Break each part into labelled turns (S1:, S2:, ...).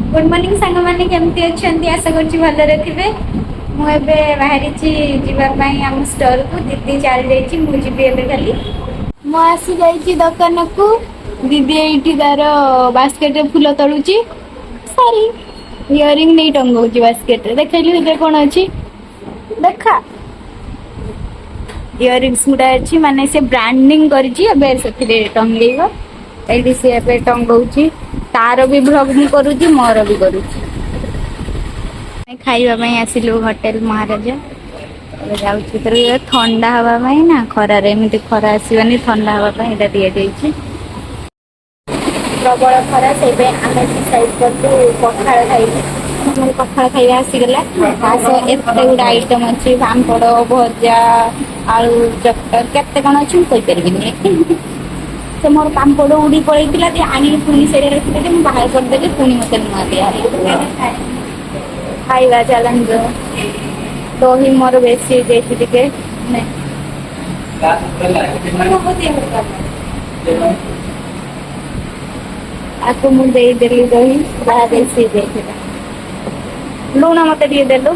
S1: Good morning सांग मैंने केमती अच्छा आशा करुँच भलरे थे मुझे बाहरी जावाई आम स्टोर को दीदी चली जाइए मुझे खाली मु आसी जाइए दुकान को दीदी ये तार बास्केट फुल तलुची सारी इयरिंग नहीं टंगाऊ बास्केट देखली से कौन अच्छी देखा इयरिंग्स गुड़ा अच्छी माने से ब्रांडिंग कर टंगेब ये सी टंगाऊँ तार भी ब्लॉग भी करुँची मोर भी करुँची खाइबा आसिलु होटेल महाराजा जाऊँ ठंडा हवाई ना खरार एमती खरा आसवानी ठंडा हाँवाई यहाँ दि जाइए प्रबल खरा से आम डिसाइड करूँ पखाड़ खाइबू पखाड़ खाଇବା आसीगला एत गुड़ा आइटम अच्छी पापड़ भजा आलू चक्कर केते कौन अच्छी मुझे से मोर पापड़ उड़ी पड़ेगा आनी पुणी से रखी बाहर करदेली पुणी मत नुआ दिया खाइबा चलते दही मोर बेसी टे आपको मुझे देली दही बेसी लुण मत देलु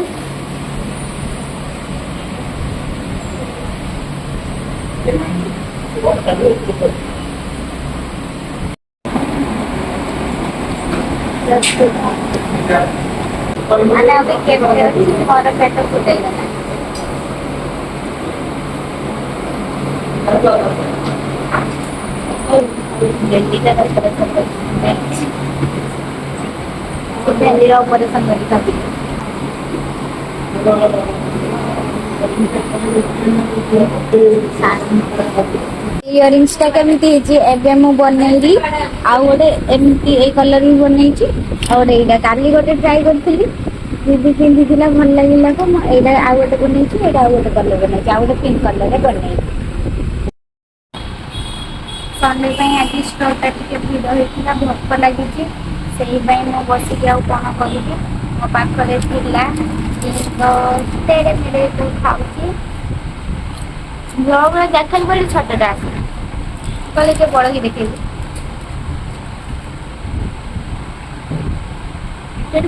S1: मैंने अभी मोर पेट फुटेगा भेंडीर ऑपरेशन कर इयरिंग्स टा केमती एबे मु बनैली आउ गोटे एमती ए कलर भी बनई गोटे यहाँ काली गोटे ट्राए करी दीदी पिंधि भल लगे को यहाँ आउ गोटे बनई आउ गोटे कलर बनई आउ गोटे पिंक कलर बनई संडे आज स्टोर टा भिड़ होता भोक लगी से मुझे बसिक आउ कौन करी मो पाखे तेरे मेरे तो खाऊँ ब्लॉग देखल बोली छटटा आस कहले के बड़ की देखे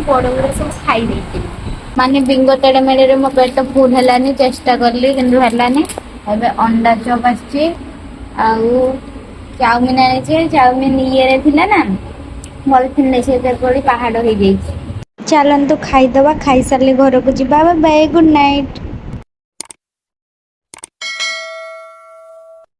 S1: बड़ गुड़ा सब खाई माने बिंगो तेड़े मेड़े मो पेट फुल है चेष्टा कली कि अंडा चप आउ चाउमिन आनी चाउमिन ये ना भल थी पहाड़ हो चलतु खाईदबा खाई सारे घर को जी बाय गुड नाइट।